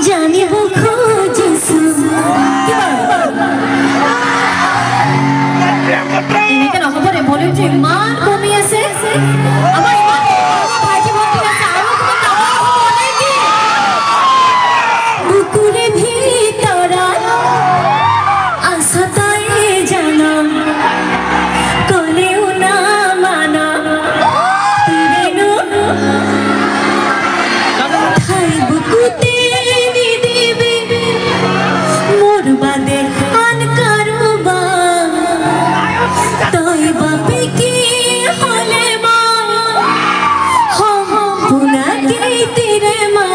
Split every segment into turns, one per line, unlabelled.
জানিব খুজিছো এনেকে নহবৰে ভলিউমটো ইমান কমি আছে আমাৰ ভাইটি ভণ্টি আছে আৰু বুকুৰে ভিতৰত আশা তাই জানা কলেও না মানা তিৰেনো ঠাই বুকুতে নিদিবি মোর বাদে আন কারুবা তই বাপে কি হলে মা পুনা কে তেরে মা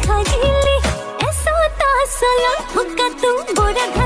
खाजिली ऐसा तासला हुक्का तुम बोरा